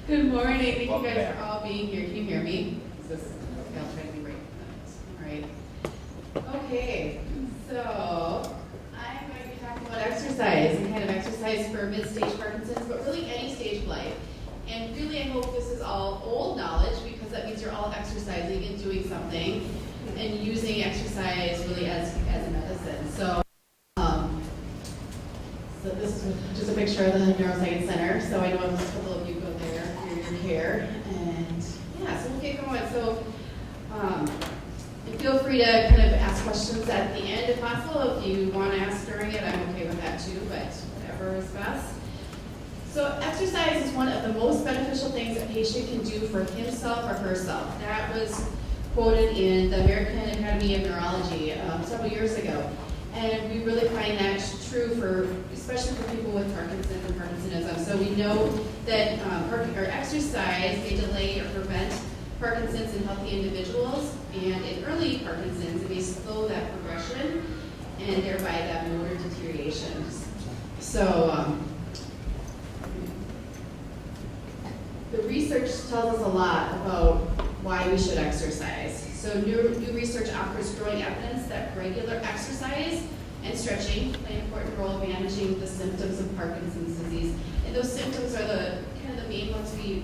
Good morning. Thank you Welcome guys back. for all being here. Can you hear me? Is this, okay, I'll try to be right. All right. Okay, so I'm going to be talking about exercise and kind of exercise for mid-stage Parkinson's, but really any stage of life. And really, I hope this is all old knowledge because that means you're all exercising and doing something and using exercise really as a medicine. So this is just a picture of the Neuroscience Center. So I know a couple of you go there for your care. And yeah, so we'll get going. So and feel free to kind of ask questions at the end if possible. If you want to ask during it, I'm okay with that too, but whatever is best. So exercise is one of the most beneficial things a patient can do for himself or herself. That was quoted in the American Academy of Neurology several years ago. And we really find that true especially for people with Parkinson's and Parkinsonism. So we know that exercise may delay or prevent Parkinson's in healthy individuals, and in early Parkinson's, it may slow that progression and thereby that motor deterioration. So the research tells us a lot about why we should exercise. So new research offers growing evidence that regular exercise and stretching play an important role in managing the symptoms of Parkinson's disease. And those symptoms are the kind of the main ones we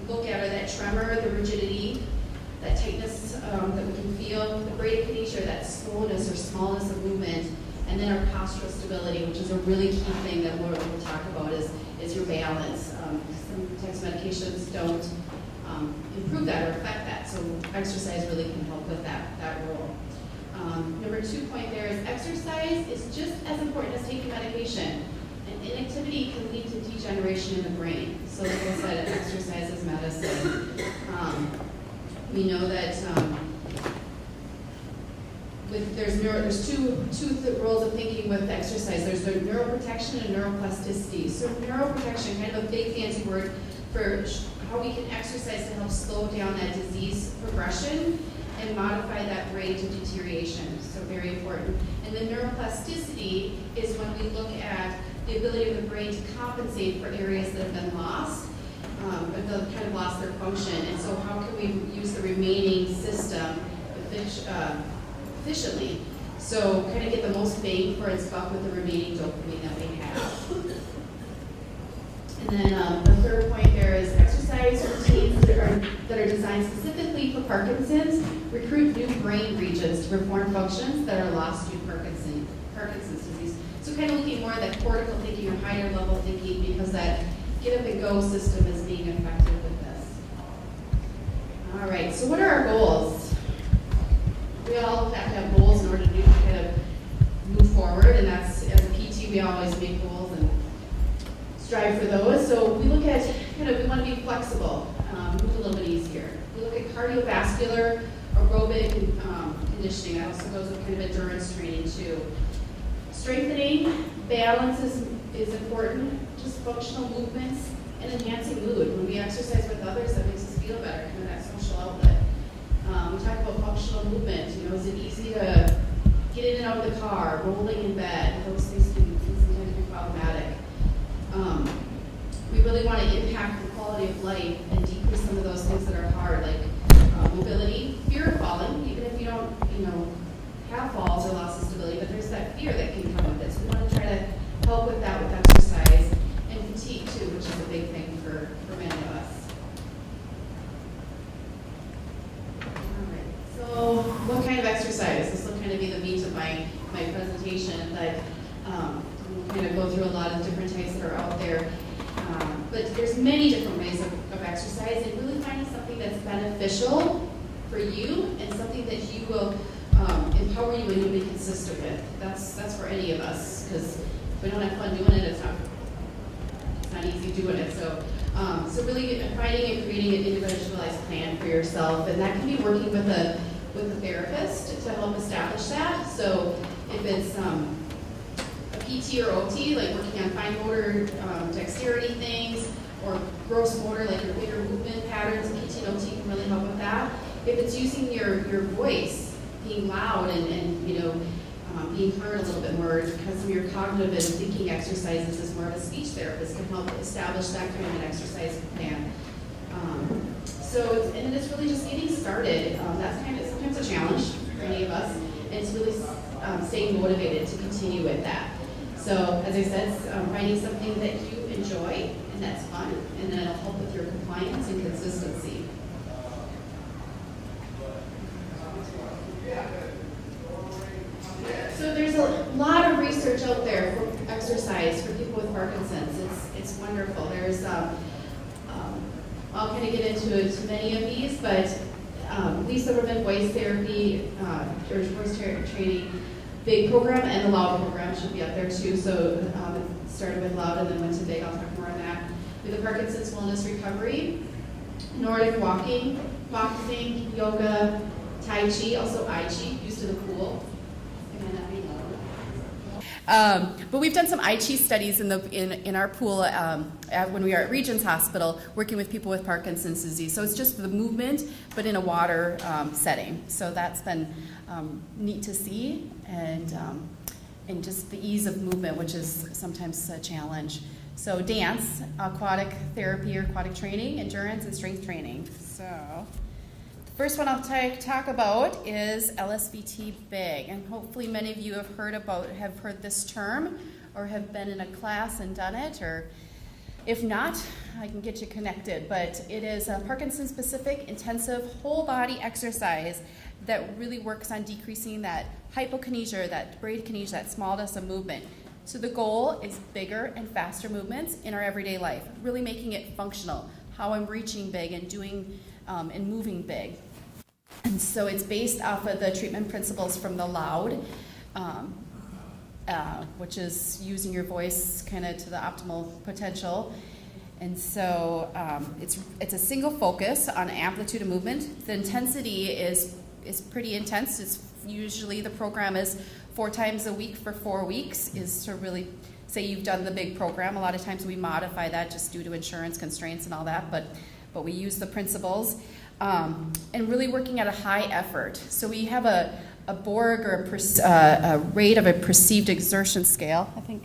look at are that tremor, the rigidity, that tightness that we can feel, the bradykinesia, that slowness or smallness of movement, and then our postural stability, which is a really key thing that we'll talk about is your balance. Some types of medications don't improve that or affect that, so exercise really can help with that role. Number 2 point there is exercise is just as important as taking medication. And inactivity can lead to degeneration in the brain. So like I said, exercise is medicine. We know that there's two roles of thinking with exercise. There's the neuroprotection and neuroplasticity. So neuroprotection, kind of a big fancy word for how we can exercise to help slow down that disease progression and modify that rate of deterioration. So very important. And the neuroplasticity is when we look at the ability of the brain to compensate for areas that have been lost, but they've kind of lost their function. And so how can we use the remaining system efficiently? So kind of get the most bang for its buck with the remaining dopamine that we have. And then the third point there is exercise routines that are designed specifically for Parkinson's recruit new brain regions to perform functions that are lost due to Parkinson's disease. So kind of looking more at that cortical thinking or higher level thinking because that get up and go system is being affected with this. All right, so what are our goals? We all have to have goals in order to kind of move forward, and that's, as a PT, we always make goals and strive for those. So we look at we want to be flexible, move a little bit easier. We look at cardiovascular, aerobic conditioning. That also goes with kind of endurance training too. Strengthening, balance is important, just functional movements, and enhancing mood. When we exercise with others, that makes us feel better, kind of that social outlet. We talk about functional movement. Is it easy to get in and out of the car, rolling in bed? Those things can sometimes be problematic. We really want to impact the quality of life and decrease some of those things that are hard, like mobility, fear of falling, even if you don't, have falls or loss of stability, but there's that fear that can come with it. So we want to try to help with that with exercise, and fatigue too, which is a big thing for many of us. All right, so what kind of exercise? This will kind of be the meat of my presentation, but we'll kind of go through a lot of different types that are out there. But there's many different ways of exercise, and really finding something that's beneficial for you and something that you will empower you and you'll be consistent with. That's for any of us, because if we don't have fun doing it, it's not easy doing it. So really finding and creating an individualized plan for yourself, and that can be working with a therapist to help establish that. So if it's PT or OT, like working on fine motor dexterity things, or gross motor, like your bigger movement patterns, PT and OT can really help with that. If it's using your voice, being loud and being heard a little bit more, because of your cognitive and thinking exercises as more of a speech therapist can help establish that kind of an exercise plan. And it's really just getting started. That's kind of sometimes a challenge for any of us. And it's really staying motivated to continue with that. So as I said, finding something that you enjoy and that's fun, and then it'll help with your compliance and consistency. So there's a lot of research out there for exercise for people with Parkinson's. It's wonderful. There's I'll kind of get into many of these, but Lisa Ruben Voice Therapy, or Voice Training, big program, and the Loud program should be up there too. So it started with Loud and then went to big. I'll talk more on that. With the Parkinson's Wellness Recovery, Nordic walking, boxing, yoga, Tai Chi, also I Chi, used to the pool. But we've done some I Chi studies in our pool when we were at Regents Hospital, working with people with Parkinson's disease. So it's just the movement, but in a water setting. So that's been neat to see, and just the ease of movement, which is sometimes a challenge. So dance, aquatic therapy or aquatic training, endurance, and strength training. So first one I'll talk about is LSVT big, and hopefully many of you have heard this term or have been in a class and done it, or if not, I can get you connected. But it is a Parkinson-specific intensive whole body exercise that really works on decreasing that hypokinesia, that bradykinesia, that smallness of movement. So the goal is bigger and faster movements in our everyday life, really making it functional, how I'm reaching big and doing and moving big. And so it's based off of the treatment principles from the Loud, which is using your voice kind of to the optimal potential. And so it's a single focus on amplitude of movement. The intensity is pretty intense. It's usually the program is 4 times a week for 4 weeks, is to really say you've done the big program. A lot of times we modify that just due to insurance constraints and all that, but we use the principles. And really working at a high effort. So we have a Borg, or a rate of a perceived exertion scale. I think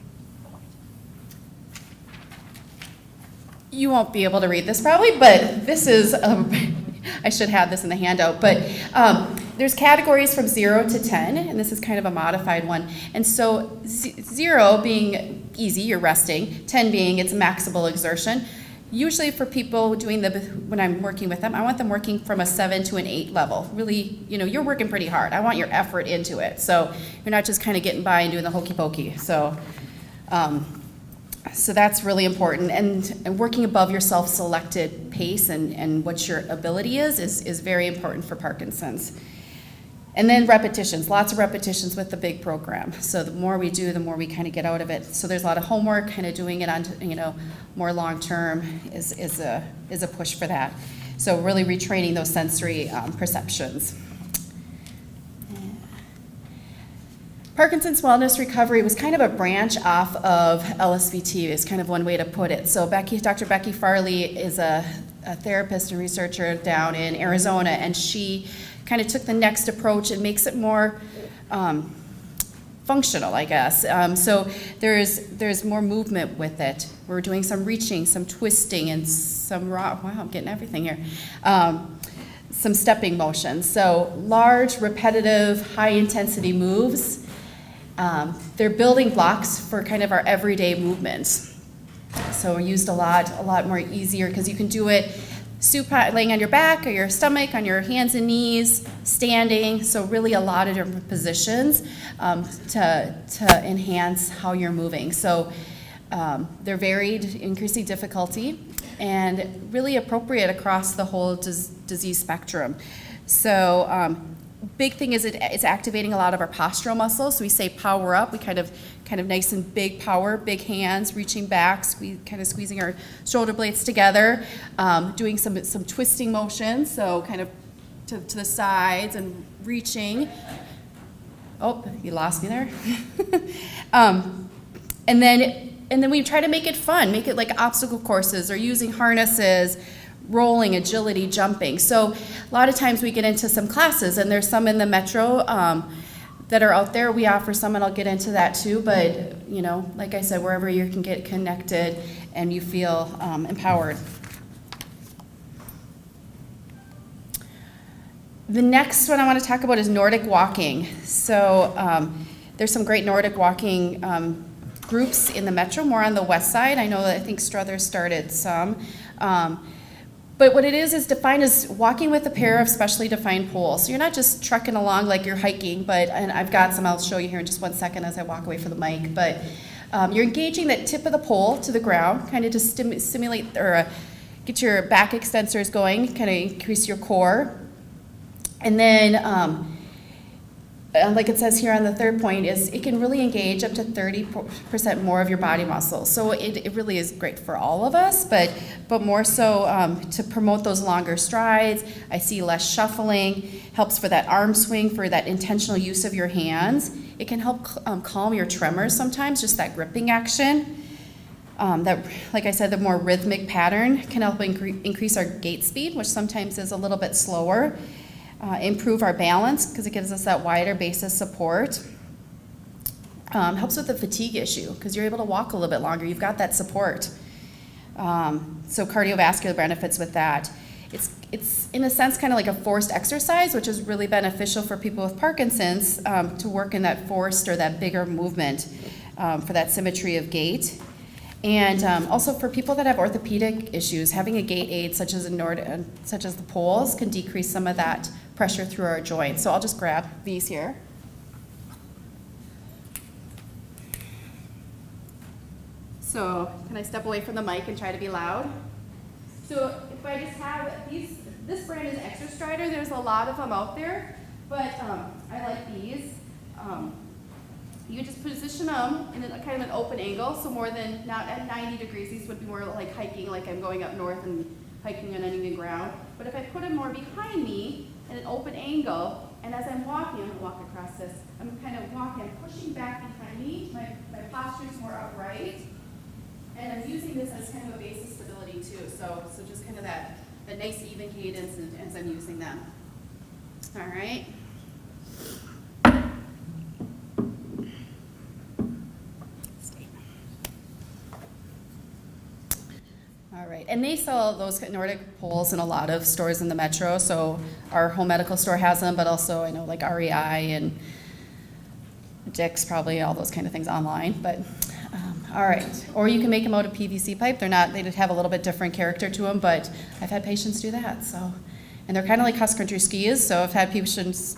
you won't be able to read this probably, but this is, I should have this in the handout, but there's categories from 0 to 10, and this is kind of a modified one. And so 0 being easy, you're resting, 10 being it's maximal exertion. Usually for people doing when I'm working with them, I want them working from a 7 to an 8 level. Really, you're working pretty hard. I want your effort into it. So you're not just kind of getting by and doing the hokey pokey. So that's really important. And working above your self-selected pace and what your ability is very important for Parkinson's. And then repetitions, lots of repetitions with the big program. So the more we do, the more we kind of get out of it. So there's a lot of homework, kind of doing it on, more long term is a push for that. So really retraining those sensory perceptions. Parkinson's Wellness Recovery was kind of a branch off of LSVT, is kind of one way to put it. So Dr. Becky Farley is a therapist and researcher down in Arizona, and she kind of took the next approach and makes it more functional, I guess. So there's more movement with it. We're doing some reaching, some twisting, and some wow, I'm getting everything here. Some stepping motions. So large, repetitive, high-intensity moves. They're building blocks for kind of our everyday movements. So we're used a lot more easier because you can do it laying on your back or your stomach, on your hands and knees, standing. So really a lot of different positions to enhance how you're moving. So they're varied, increasing difficulty, and really appropriate across the whole disease spectrum. So big thing is it's activating a lot of our postural muscles. So we say power up. We kind of nice and big power, big hands, reaching back, squeezing our shoulder blades together, doing some twisting motions. So kind of to the sides and reaching. Oh, you lost me there. And then we try to make it fun, make it like obstacle courses or using harnesses, rolling, agility, jumping. So a lot of times we get into some classes, and there's some in the metro that are out there. We offer some, and I'll get into that too, but like I said, wherever you can get connected and you feel empowered. The next one I want to talk about is Nordic walking. So there's some great Nordic walking groups in the metro, more on the west side. I know that I think Struthers started some. But what it is defined as walking with a pair of specially defined poles. So you're not just trekking along like you're hiking, and I've got some I'll show you here in just 1 second as I walk away from the mic. But you're engaging that tip of the pole to the ground, kind of to stimulate or get your back extensors going, kind of increase your core. And then, like it says here on the third point, is it can really engage up to 30% more of your body muscle. So it really is great for all of us, but more so to promote those longer strides. I see less shuffling, helps for that arm swing, for that intentional use of your hands. It can help calm your tremors sometimes, just that gripping action. That, like I said, the more rhythmic pattern can help increase our gait speed, which sometimes is a little bit slower. Improve our balance because it gives us that wider base of support. Helps with the fatigue issue because you're able to walk a little bit longer. You've got that support. So cardiovascular benefits with that. It's in a sense kind of like a forced exercise, which is really beneficial for people with Parkinson's to work in that forced or that bigger movement for that symmetry of gait. And also for people that have orthopedic issues, having a gait aid such as the poles can decrease some of that pressure through our joints. So I'll just grab these here. So can I step away from the mic and try to be loud? So if I just have this brand is Extra Strider. There's a lot of them out there, but I like these. You just position them in a kind of an open angle, so more than not at 90 degrees. These would be more like hiking, like I'm going up north and hiking on uneven ground. But if I put them more behind me at an open angle, and as I'm walking, I'm going to walk across this, I'm kind of walking, I'm pushing back behind me, my posture's more upright, and I'm using this as kind of a base of stability too. So just kind of that nice even cadence as I'm using them. All right. All right, and they sell those Nordic poles in a lot of stores in the metro. So our home medical store has them, but also I know like REI and Dick's, probably all those kind of things online. But all right, or you can make them out of PVC pipe. They have a little bit different character to them, but I've had patients do that. So, and they're kind of like cross-country skis. So I've had patients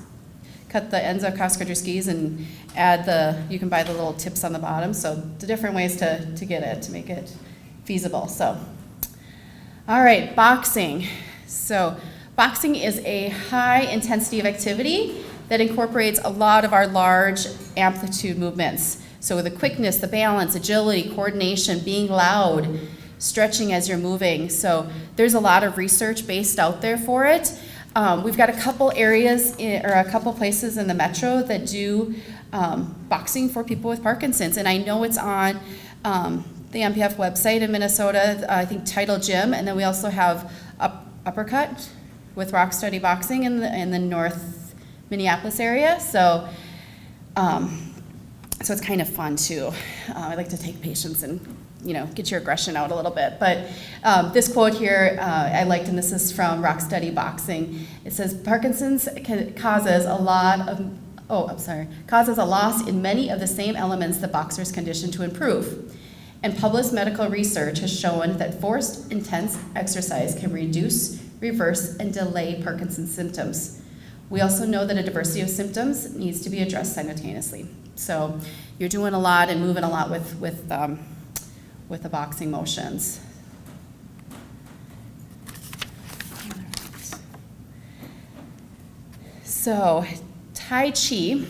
cut the ends of cross-country skis and add you can buy the little tips on the bottom. So the different ways to get it, to make it feasible. So. All right, boxing. So boxing is a high intensity of activity that incorporates a lot of our large amplitude movements. So the quickness, the balance, agility, coordination, being loud, stretching as you're moving. So there's a lot of research based out there for it. We've got a couple areas or a couple places in the metro that do boxing for people with Parkinson's. And I know it's on the MPF website in Minnesota, I think Title Gym, and then we also have Uppercut with Rock Steady Boxing in the North Minneapolis area. So it's kind of fun too. I like to take patients and get your aggression out a little bit. But this quote here I liked, and this is from Rock Steady Boxing. It says, Parkinson's causes a loss in many of the same elements that boxers condition to improve. And published medical research has shown that forced, intense exercise can reduce, reverse, and delay Parkinson's symptoms. We also know that a diversity of symptoms needs to be addressed simultaneously. So you're doing a lot and moving a lot with the boxing motions. So Tai Chi.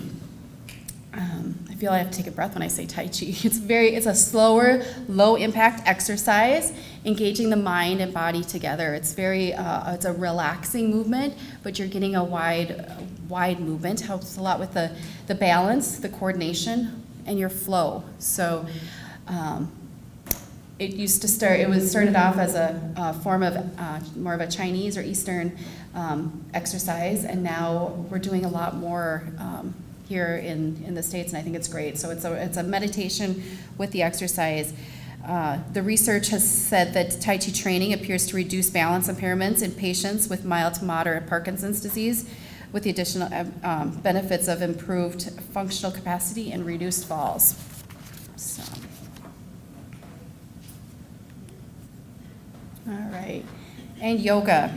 I feel I have to take a breath when I say Tai Chi. It's a slower, low impact exercise, engaging the mind and body together. It's it's a relaxing movement, but you're getting a wide movement. Helps a lot with the balance, the coordination, and your flow. So it started off as a form of more of a Chinese or Eastern exercise, and now we're doing a lot more here in the States, and I think it's great. So it's a meditation with the exercise. The research has said that Tai Chi training appears to reduce balance impairments in patients with mild to moderate Parkinson's disease, with the additional benefits of improved functional capacity and reduced falls. So. All right, and yoga.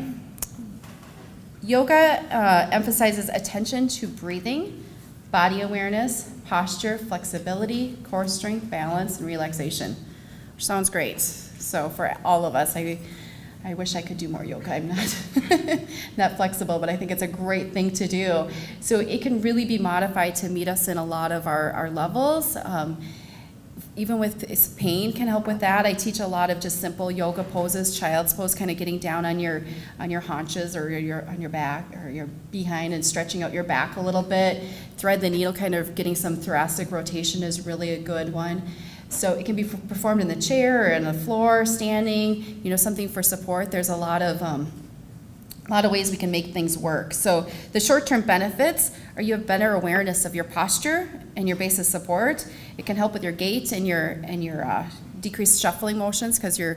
Yoga emphasizes attention to breathing, body awareness, posture, flexibility, core strength, balance, and relaxation, which sounds great. So for all of us, I wish I could do more yoga. I'm not not flexible, but I think it's a great thing to do. So it can really be modified to meet us in a lot of our levels. Even with pain can help with that. I teach a lot of just simple yoga poses, child's pose, kind of getting down on your haunches or on your back or your behind and stretching out your back a little bit. Thread the needle, kind of getting some thoracic rotation is really a good one. So it can be performed in the chair or on the floor, standing, something for support. There's a lot of ways we can make things work. So the short-term benefits are you have better awareness of your posture and your base of support. It can help with your gait and your decreased shuffling motions because you're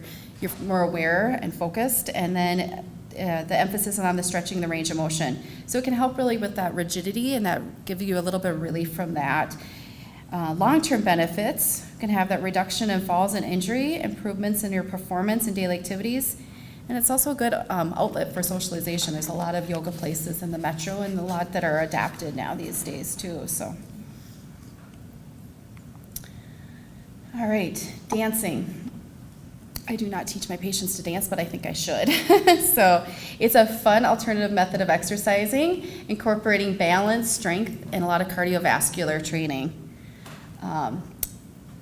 more aware and focused. And then the emphasis on the stretching, the range of motion. So it can help really with that rigidity and that give you a little bit of relief from that. Long-term benefits can have that reduction in falls and injury, improvements in your performance and daily activities. And it's also a good outlet for socialization. There's a lot of yoga places in the metro and a lot that are adapted now these days too. So, all right, dancing. I do not teach my patients to dance, but I think I should. So it's a fun alternative method of exercising, incorporating balance, strength, and a lot of cardiovascular training.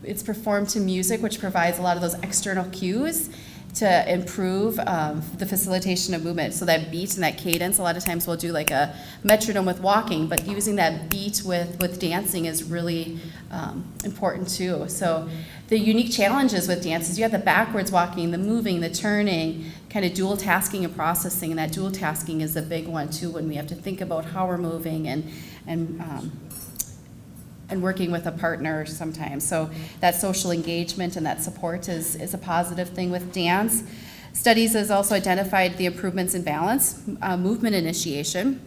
It's performed to music, which provides a lot of those external cues to improve the facilitation of movement. So that beat and that cadence, a lot of times we'll do like a metronome with walking, but using that beat with dancing is really important too. So the unique challenges with dance is you have the backwards walking, the moving, the turning, kind of dual tasking and processing, and that dual tasking is a big one too when we have to think about how we're moving and working with a partner sometimes. So that social engagement and that support is a positive thing with dance. Studies has also identified the improvements in balance, movement initiation,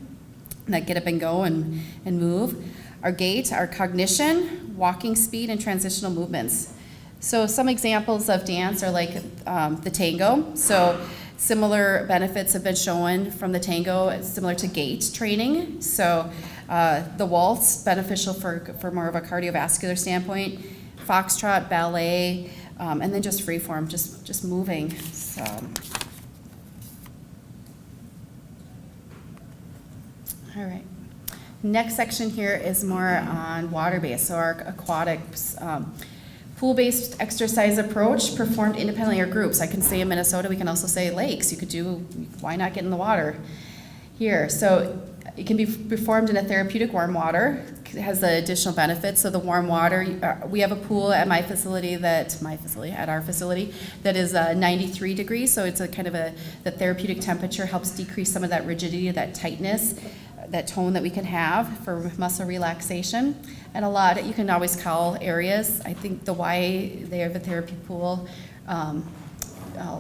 that get up and go and move, our gait, our cognition, walking speed, and transitional movements. So some examples of dance are like the tango. So similar benefits have been shown from the tango, similar to gait training. So the waltz, beneficial for more of a cardiovascular standpoint, foxtrot, ballet, and then just free form, just moving. So, all right. Next section here is more on water-based, so our aquatics. Pool-based exercise approach performed independently or groups. I can say in Minnesota, we can also say lakes. You could do, why not get in the water here? So it can be performed in a therapeutic warm water. It has the additional benefits. So the warm water, we have a pool at our facility that is 93 degrees. So it's a kind of the therapeutic temperature helps decrease some of that rigidity, that tightness, that tone that we can have for muscle relaxation. And you can always call areas. I think the Y, they have a therapy pool, a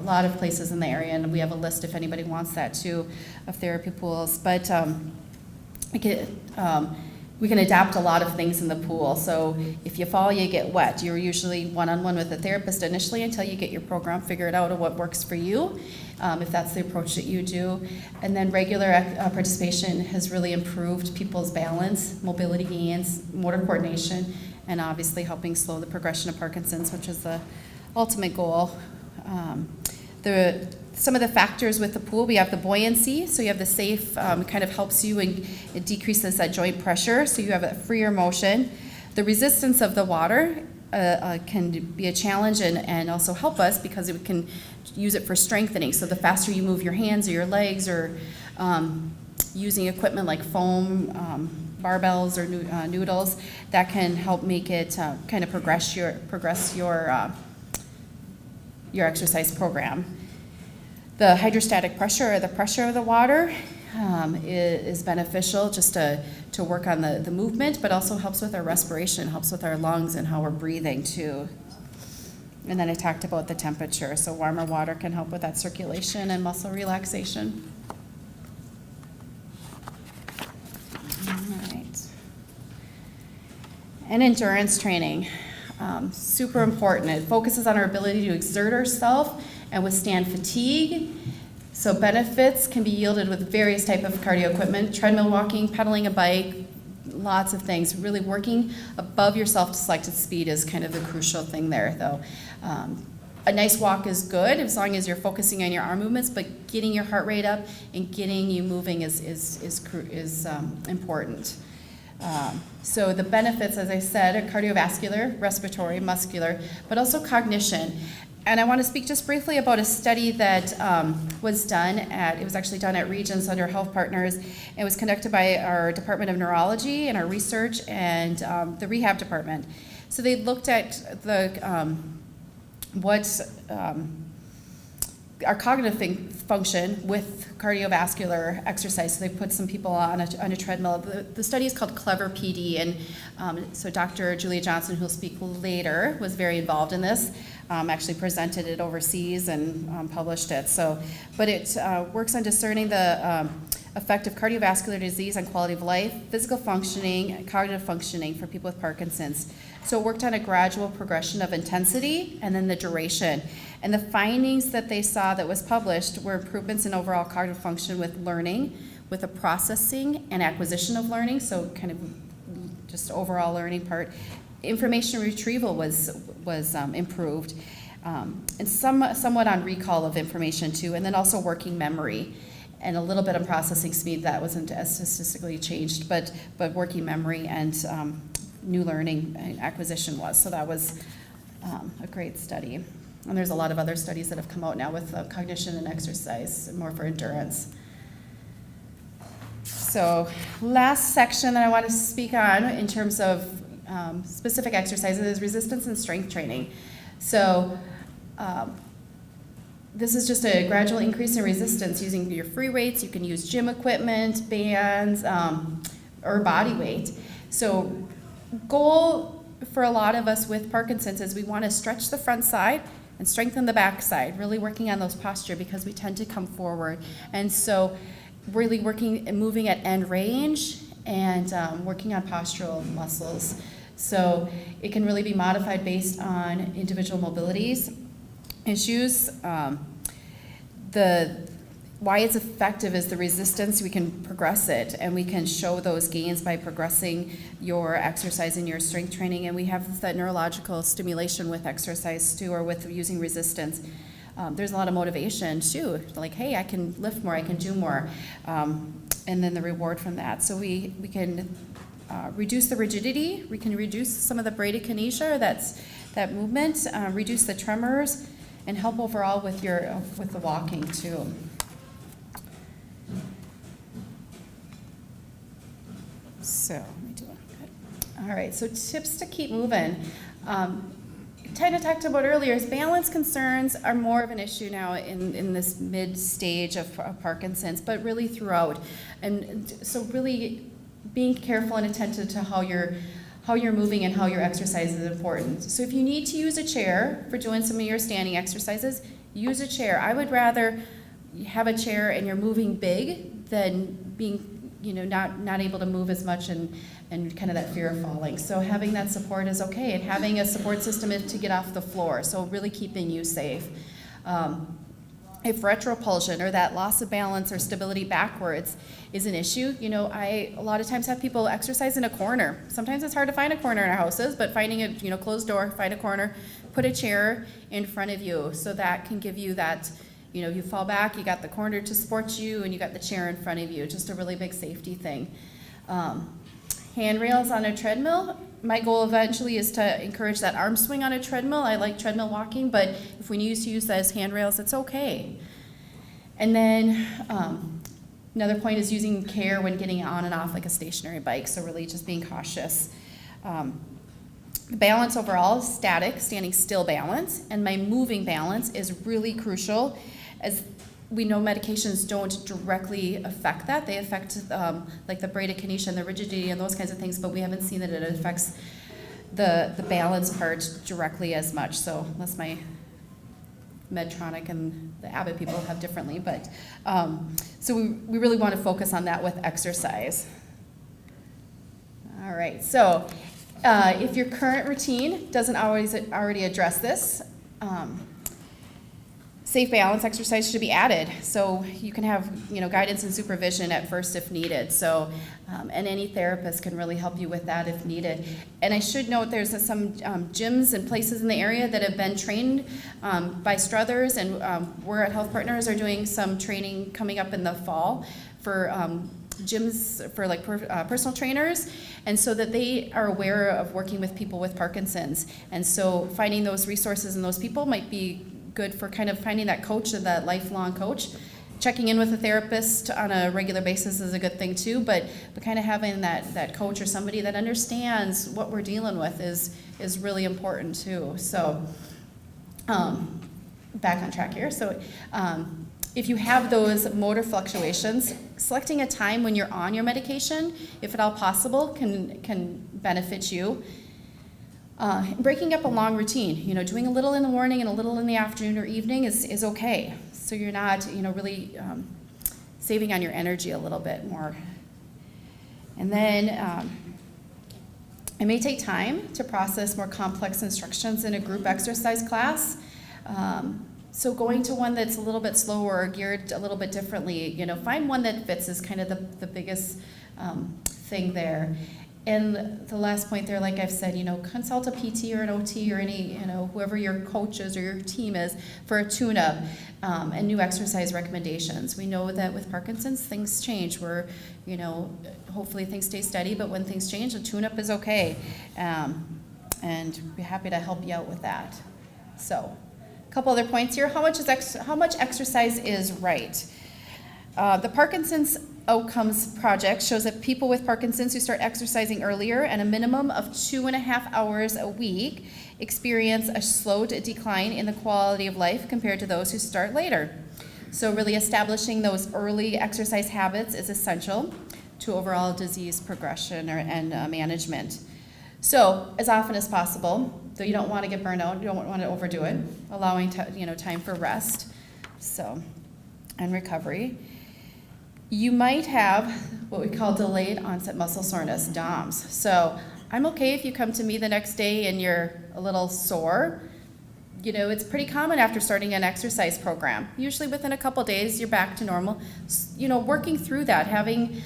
lot of places in the area, and we have a list if anybody wants that too, of therapy pools. But we can adapt a lot of things in the pool. So if you fall, you get wet. You're usually one-on-one with a therapist initially until you get your program figured out of what works for you, if that's the approach that you do. And then regular participation has really improved people's balance, mobility gains, motor coordination, and obviously helping slow the progression of Parkinson's, which is the ultimate goal. Some of the factors with the pool, we have the buoyancy, so you have the safe, kind of helps you and it decreases that joint pressure, so you have a freer motion. The resistance of the water can be a challenge and also help us because we can use it for strengthening. So the faster you move your hands or your legs or using equipment like foam, barbells or noodles, that can help make it kind of progress your exercise program. The hydrostatic pressure, or the pressure of the water, is beneficial just to work on the movement, but also helps with our respiration, helps with our lungs and how we're breathing too. And then I talked about the temperature, so warmer water can help with that circulation and muscle relaxation. All right. And endurance training, super important. It focuses on our ability to exert ourselves and withstand fatigue. So benefits can be yielded with various types of cardio equipment, treadmill walking, pedaling a bike, lots of things. Really working above your self-selected speed is kind of the crucial thing there, though. A nice walk is good as long as you're focusing on your arm movements, but getting your heart rate up and getting you moving is important. So the benefits, as I said, are cardiovascular, respiratory, muscular, but also cognition. And I want to speak just briefly about a study that was done it was actually done at Regents under HealthPartners. It was conducted by our Department of Neurology and our research and the rehab department. So they looked at our cognitive function with cardiovascular exercise. So they put some people on a treadmill. The study is called Clever PD, and so Dr. Julia Johnson, who will speak later, was very involved in this. Actually presented it overseas and published it. But it works on discerning the effect of cardiovascular disease on quality of life, physical functioning, cognitive functioning for people with Parkinson's. So it worked on a gradual progression of intensity and then the duration. And the findings that they saw that was published were improvements in overall cognitive function with learning, with the processing and acquisition of learning, so kind of just overall learning part. Information retrieval was improved, and somewhat on recall of information too, and then also working memory, and a little bit of processing speed that wasn't as statistically changed, but working memory and new learning and acquisition was. So that was a great study. And there's a lot of other studies that have come out now with cognition and exercise, more for endurance. So last section that I want to speak on in terms of specific exercises is resistance and strength training. So this is just a gradual increase in resistance using your free weights. You can use gym equipment, bands, or body weight. So goal for a lot of us with Parkinson's is we want to stretch the front side and strengthen the back side, really working on those posture because we tend to come forward. And so really working and moving at end range and working on postural muscles. So it can really be modified based on individual mobilities issues. Why it's effective is the resistance. We can progress it, and we can show those gains by progressing your exercise and your strength training. And we have that neurological stimulation with exercise too, or with using resistance. There's a lot of motivation too, like, hey, I can lift more, I can do more, and then the reward from that. So we can reduce the rigidity, we can reduce some of the bradykinesia, that movement, reduce the tremors, and help overall with the walking too. So, let me do one. Good. All right, so tips to keep moving. Kind of talked about earlier is balance concerns are more of an issue now in this mid stage of Parkinson's, but really throughout. And so really being careful and attentive to how you're moving and how your exercise is important. So if you need to use a chair for doing some of your standing exercises, use a chair. I would rather have a chair and you're moving big than being not able to move as much and kind of that fear of falling. So having that support is okay, and having a support system is to get off the floor, so really keeping you safe. If retropulsion or that loss of balance or stability backwards is an issue, I a lot of times have people exercise in a corner. Sometimes it's hard to find a corner in our houses, but finding a closed door, find a corner, put a chair in front of you, so that can give you that. You fall back, you got the corner to support you, and you got the chair in front of you. Just a really big safety thing. Handrails on a treadmill. My goal eventually is to encourage that arm swing on a treadmill. I like treadmill walking, but if we need to use that as handrails, it's okay. And then another point is using care when getting on and off like a stationary bike, so really just being cautious. Balance overall is static, standing still balance, and my moving balance is really crucial. As we know, medications don't directly affect that. They affect like the bradykinesia and the rigidity and those kinds of things, but we haven't seen that it affects the balance part directly as much. So unless my Medtronic and the Abbott people have differently, but so we really want to focus on that with exercise. All right, so if your current routine doesn't always already address this, safe balance exercise should be added. So you can have, guidance and supervision at first if needed. So, and any therapist can really help you with that if needed. And I should note there's some gyms and places in the area that have been trained by Struthers, and we're at HealthPartners are doing some training coming up in the fall for gyms for like personal trainers, and so that they are aware of working with people with Parkinson's. And so finding those resources and those people might be good for kind of finding that coach, or that lifelong coach. Checking in with a therapist on a regular basis is a good thing too, but kind of having that coach or somebody that understands what we're dealing with is really important too. So back on track here. So if you have those motor fluctuations, selecting a time when you're on your medication, if at all possible, can benefit you. Breaking up a long routine, doing a little in the morning and a little in the afternoon or evening is okay. So you're not, really saving on your energy a little bit more. And then it may take time to process more complex instructions in a group exercise class. So going to one that's a little bit slower or geared a little bit differently, find one that fits is kind of the biggest thing there. And the last point there, like I've said, consult a PT or an OT or any, whoever your coach is or your team is for a tune-up and new exercise recommendations. We know that with Parkinson's, things change. We're, hopefully things stay steady, but when things change, a tune-up is okay. And we're happy to help you out with that. So, a couple other points here. How much exercise is right? The Parkinson's Outcomes Project shows that people with Parkinson's who start exercising earlier and a minimum of 2.5 hours a week experience a slowed decline in the quality of life compared to those who start later. So really establishing those early exercise habits is essential to overall disease progression and management. So as often as possible, though you don't want to get burned out, you don't want to overdo it, allowing time for rest and recovery. You might have what we call delayed onset muscle soreness, DOMS. So I'm okay if you come to me the next day and you're a little sore. It's pretty common after starting an exercise program. Usually within a couple days, you're back to normal. Working through that, having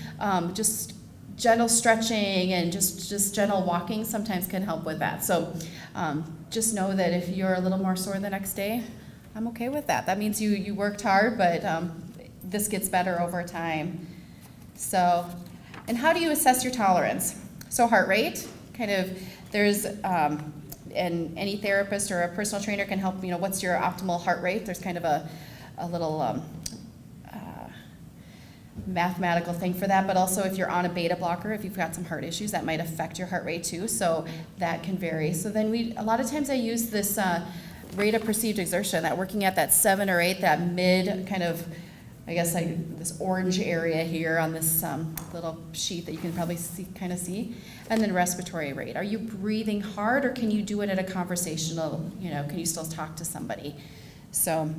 just gentle stretching and just gentle walking sometimes can help with that. So just know that if you're a little more sore the next day, I'm okay with that. That means you worked hard, but this gets better over time. So, and how do you assess your tolerance? So heart rate, there's, and any therapist or a personal trainer can help, what's your optimal heart rate? There's kind of a little mathematical thing for that, but also if you're on a beta blocker, if you've got some heart issues, that might affect your heart rate too, so that can vary. So then a lot of times I use this rate of perceived exertion, that working at that 7 or 8, that mid kind of, I guess like this orange area here on this little sheet that you can probably see, and then respiratory rate. Are you breathing hard, or can you do it at a conversational, can you still talk to somebody? So,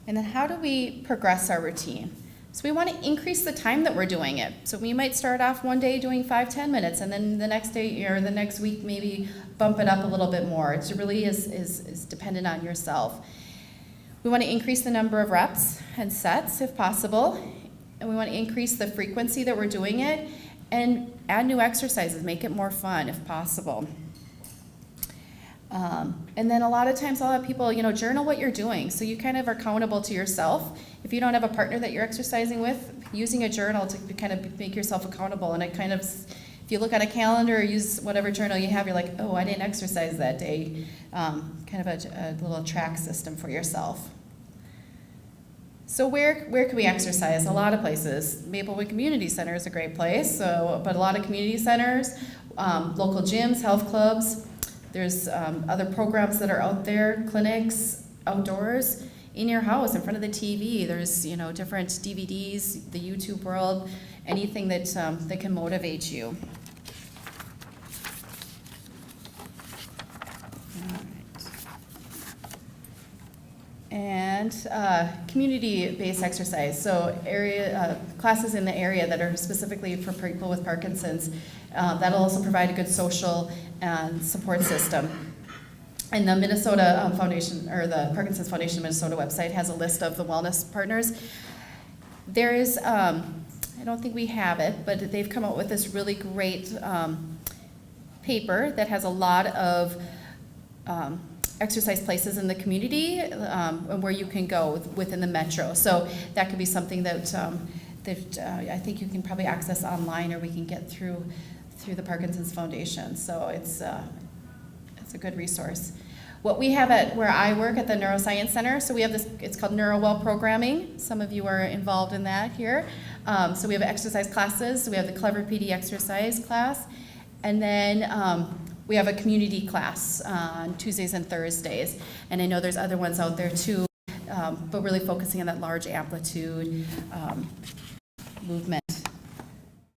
and then how do we progress our routine? So we want to increase the time that we're doing it. So we might start off one day doing 5-10 minutes, and then the next day or the next week maybe bump it up a little bit more. It really is dependent on yourself. We want to increase the number of reps and sets if possible, and we want to increase the frequency that we're doing it, and add new exercises, make it more fun if possible. And then a lot of times I'll have people, journal what you're doing, so you kind of are accountable to yourself. If you don't have a partner that you're exercising with, using a journal to kind of make yourself accountable, and it kind of, if you look at a calendar or use whatever journal you have, you're like, oh, I didn't exercise that day. Kind of a little track system for yourself. So where can we exercise? A lot of places. Maplewood Community Center is a great place, but a lot of community centers, local gyms, health clubs. There's other programs that are out there, clinics, outdoors, in your house, in front of the TV. There's different DVDs, the YouTube world, anything that can motivate you. And community-based exercise, so area classes in the area that are specifically for people with Parkinson's. That'll also provide a good social and support system. And the Minnesota Foundation, or the Parkinson's Foundation Minnesota website has a list of the wellness partners. There is, I don't think we have it, but they've come out with this really great paper that has a lot of exercise places in the community where you can go within the metro. So that could be something that I think you can probably access online, or we can get through the Parkinson's Foundation. So it's a good resource. What we have at where I work at the Neuroscience Center, so we have this, it's called NeuroWell programming. Some of you are involved in that here. So we have exercise classes. So we have the Clever PD exercise class. And then we have a community class on Tuesdays and Thursdays. And I know there's other ones out there too, but really focusing on that large amplitude movement